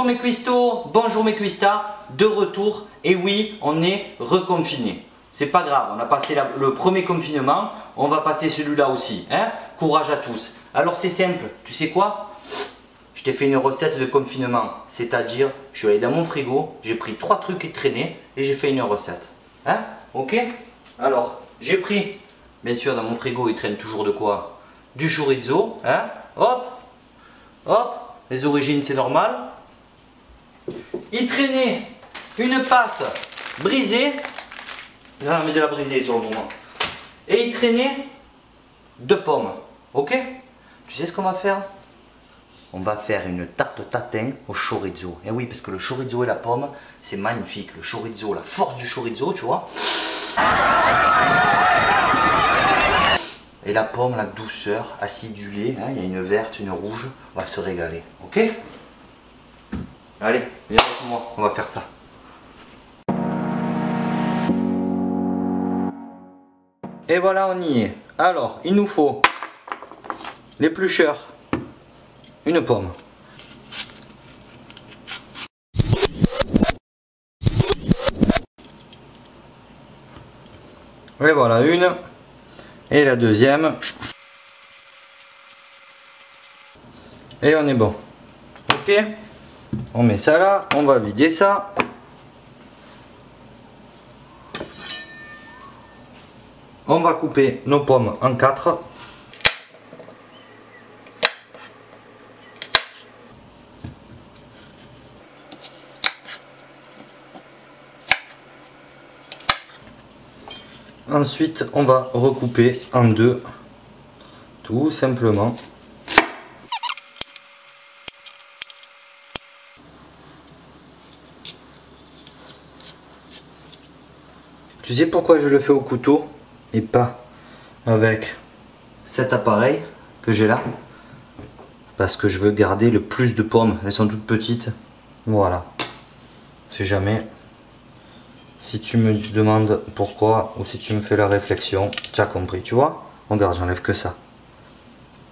mes cuistots, bonjour mes cuistas, de retour. Et oui, on est reconfiné. C'est pas grave, on a passé le premier confinement, on va passer celui-là aussi. Hein? Courage à tous. Alors c'est simple, tu sais quoi? Je t'ai fait une recette de confinement. C'est-à-dire, je suis allé dans mon frigo, j'ai pris 3 trucs qui traînaient et j'ai fait une recette. Hein? Ok? Alors, j'ai pris, bien sûr dans mon frigo il traîne toujours de quoi? Du chorizo. Hein? Hop! Hop! Les origines c'est normal. Il traînait une pâte brisée. J'ai envie de la briser sur le moment. Et il traînait 2 pommes. Ok? Tu sais ce qu'on va faire? On va faire une tarte tatin au chorizo. Et oui, parce que le chorizo et la pomme, c'est magnifique. Le chorizo, la force du chorizo, tu vois. Et la pomme, la douceur, acidulée. Hein, il y a une verte, une rouge. On va se régaler. Ok? Allez, viens avec moi, on va faire ça. Et voilà, on y est. Alors, il nous faut l'éplucheur, une pomme. Et voilà, une. Et la deuxième. Et on est bon. Ok? On met ça là, on va vider ça. On va couper nos pommes en 4. Ensuite, on va recouper en 2, tout simplement. Tu sais pourquoi je le fais au couteau et pas avec cet appareil que j'ai là? Parce que je veux garder le plus de pommes, elles sont toutes petites. Voilà. Si jamais, si tu me demandes pourquoi ou si tu me fais la réflexion, tu as compris, tu vois? Regarde, j'enlève que ça.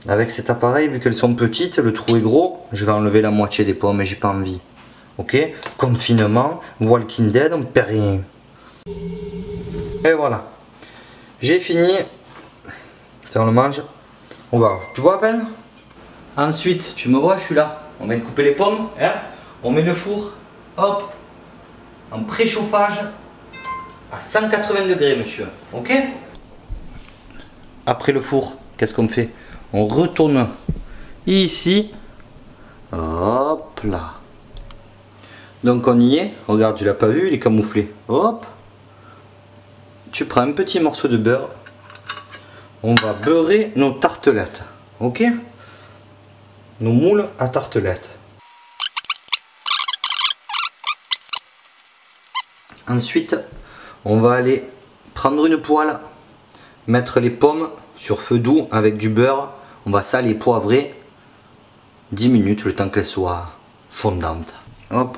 Avec cet appareil, vu qu'elles sont petites, le trou est gros, je vais enlever la moitié des pommes et j'ai pas envie. Ok? Confinement, Walking Dead, on perd rien. Et voilà. J'ai fini. Ça on le mange. On va. Tu vois à peine? Ensuite, tu me vois, je suis là. On vient de couper les pommes. Hein? On met le four. Hop. En préchauffage. À 180 degrés, monsieur. Ok? Après le four, qu'est-ce qu'on fait? On retourne ici. Hop là. Donc on y est. Regarde, tu l'as pas vu, il est camouflé. Hop. Tu prends un petit morceau de beurre. On va beurrer nos tartelettes. Ok? Nos moules à tartelettes. Ensuite, on va aller prendre une poêle, mettre les pommes sur feu doux avec du beurre. On va saler, poivrer 10 minutes, le temps qu'elles soient fondantes. Hop.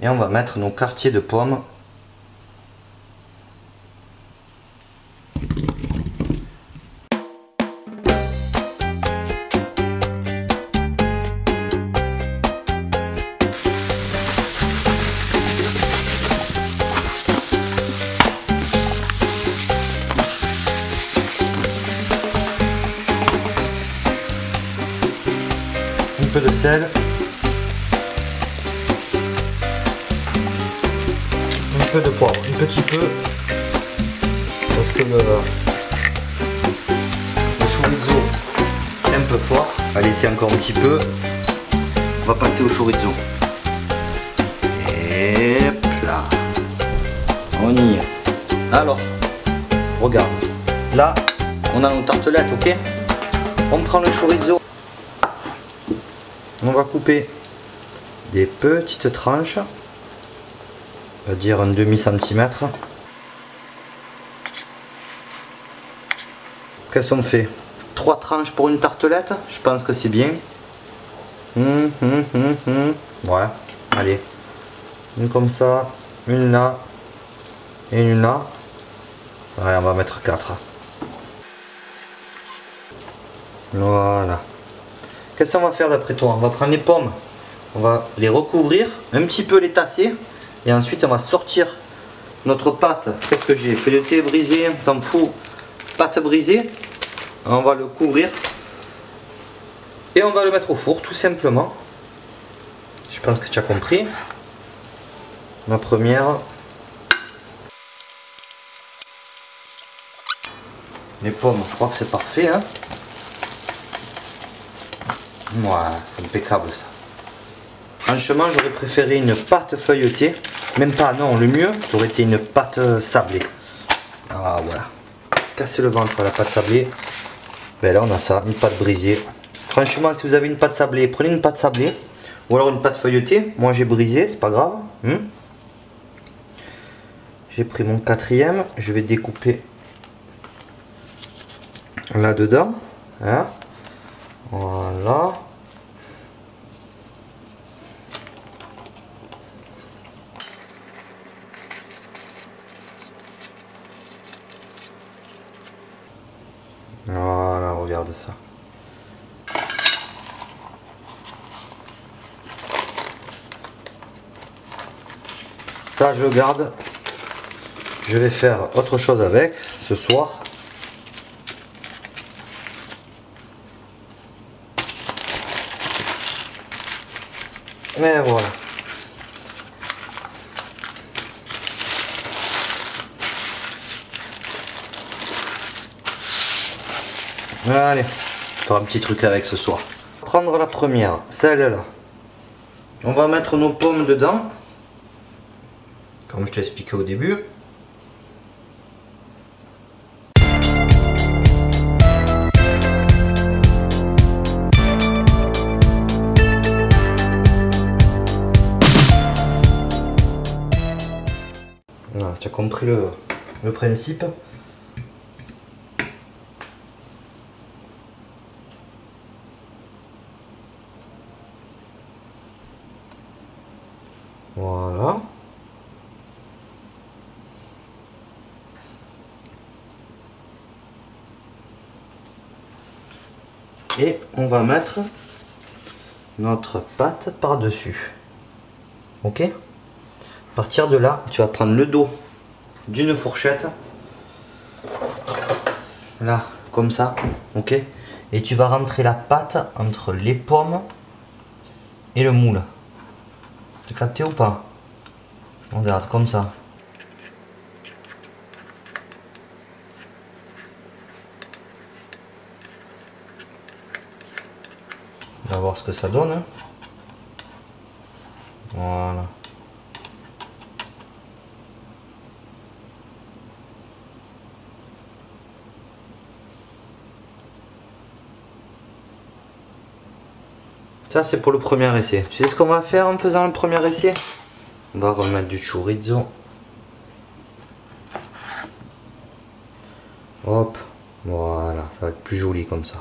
Et on va mettre nos quartiers de pommes. Un peu de sel, un peu de poivre, un petit peu, parce que le chorizo est un peu fort. Allez, c'est encore un petit peu. On va passer au chorizo. Et là, on y est. Alors, regarde, là, on a nos tartelettes, ok? On prend le chorizo. On va couper des petites tranches, on va dire un demi-centimètre. Qu'est-ce qu'on fait? 3 tranches pour une tartelette, je pense que c'est bien. Ouais, allez. Une comme ça, une là, et une là. Ouais, on va mettre 4. Voilà. Qu'est-ce qu'on va faire d'après toi? On va prendre les pommes, on va les recouvrir, un petit peu les tasser. Et ensuite on va sortir notre pâte. Qu'est-ce que j'ai? Feuilleté, brisé, on s'en fout. Pâte brisée. On va le couvrir. Et on va le mettre au four tout simplement. Je pense que tu as compris. Ma première. Les pommes, je crois que c'est parfait. Hein, ouais, c'est impeccable ça. Franchement, j'aurais préféré une pâte feuilletée. Même pas, non, le mieux, ça aurait été une pâte sablée. Ah, voilà. Casser le ventre à la pâte sablée. Ben là, on a ça, une pâte brisée. Franchement, si vous avez une pâte sablée, prenez une pâte sablée. Ou alors une pâte feuilletée. Moi, j'ai brisé, c'est pas grave. J'ai pris mon quatrième. Je vais découper là-dedans. Hein. Voilà. Voilà, regarde ça. Ça, je garde. Je vais faire autre chose avec ce soir. Et voilà. Allez, faire un petit truc avec ce soir. Prendre la première, celle-là. On va mettre nos pommes dedans. Comme je t'ai expliqué au début. Voilà, tu as compris le principe. Voilà. Et on va mettre notre pâte par-dessus. Ok? À partir de là, tu vas prendre le dos d'une fourchette. Là, comme ça. Ok? Et tu vas rentrer la pâte entre les pommes et le moule. Tu as capté ou pas? Regarde, comme ça. On va voir ce que ça donne. Hein. Voilà. Ça c'est pour le premier essai. Tu sais ce qu'on va faire en faisant le premier essai? On va remettre du chorizo. Hop, voilà, ça va être plus joli comme ça.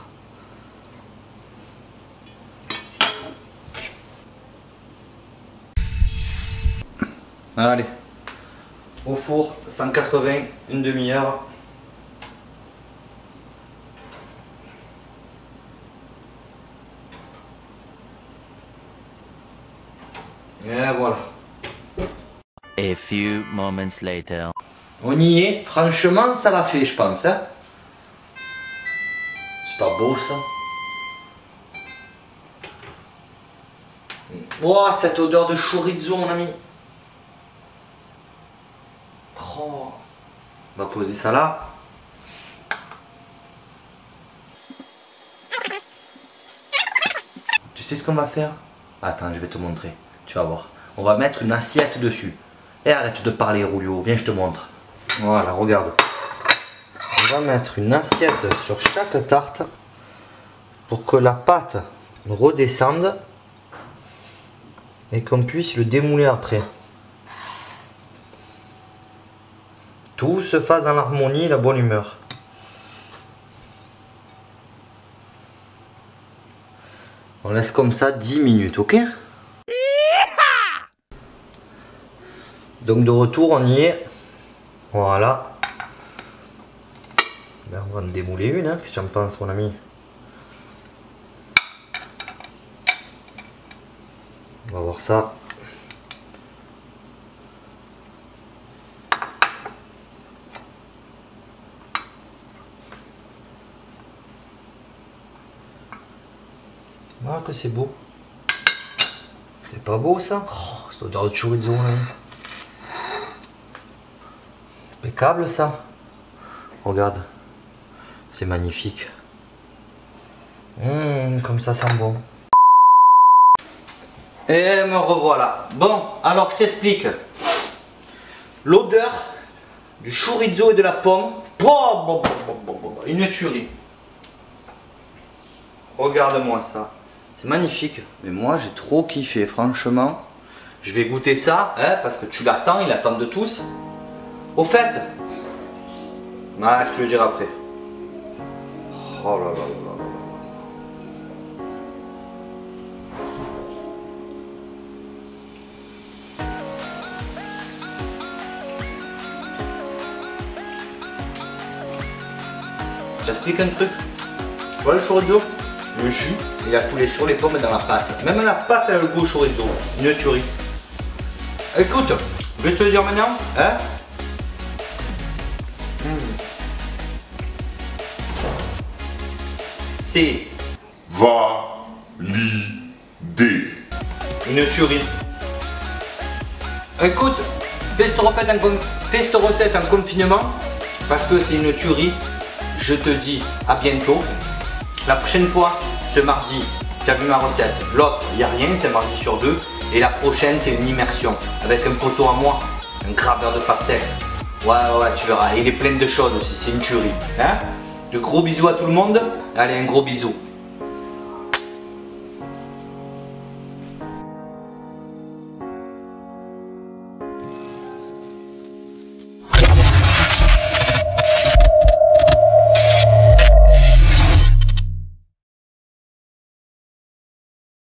Allez, au four, 180, une demi-heure. Et voilà. A few moments later. On y est, franchement ça l'a fait je pense. Hein, c'est pas beau ça. Oh, cette odeur de chorizo mon ami. Oh. On va poser ça là. Tu sais ce qu'on va faire? Attends, je vais te montrer. Tu vas voir. On va mettre une assiette dessus. Et arrête de parler, Roulio. Viens, je te montre. Voilà, regarde. On va mettre une assiette sur chaque tarte pour que la pâte redescende et qu'on puisse le démouler après. Tout se fasse dans l'harmonie et la bonne humeur. On laisse comme ça 10 minutes, ok? Donc de retour, on y est. Voilà. Ben, on va en démouler une, hein. Qu'est-ce que tu en penses, mon ami? On va voir ça. Ah, que c'est beau. C'est pas beau ça? Oh, cette odeur de chorizo là. Impeccable ça. Regarde. C'est magnifique. Comme ça sent bon. Et me revoilà. Bon, alors je t'explique. L'odeur du chorizo et de la pomme. Une tuerie. Regarde-moi ça. C'est magnifique. Mais moi j'ai trop kiffé, franchement. Je vais goûter ça, hein, parce que tu l'attends, ils l'attendent de tous. Au fait, je te le dirai après. Oh là là là là. J'explique un truc. Tu vois le chorizo? Le jus, il a coulé sur les pommes et dans la pâte. Même la pâte a le goût chorizo. Une tuerie. Écoute, je vais te le dire maintenant. Hein? C'est validé. Une tuerie. Écoute, fais cette recette en confinement parce que c'est une tuerie. Je te dis à bientôt. La prochaine fois, ce mardi, tu as vu ma recette. L'autre, il n'y a rien, c'est mardi sur 2. Et la prochaine, c'est une immersion avec un poteau à moi, un graveur de pastel. Ouais, tu verras. Et il est plein de choses aussi, c'est une tuerie. Hein? De gros bisous à tout le monde. Allez, un gros bisou.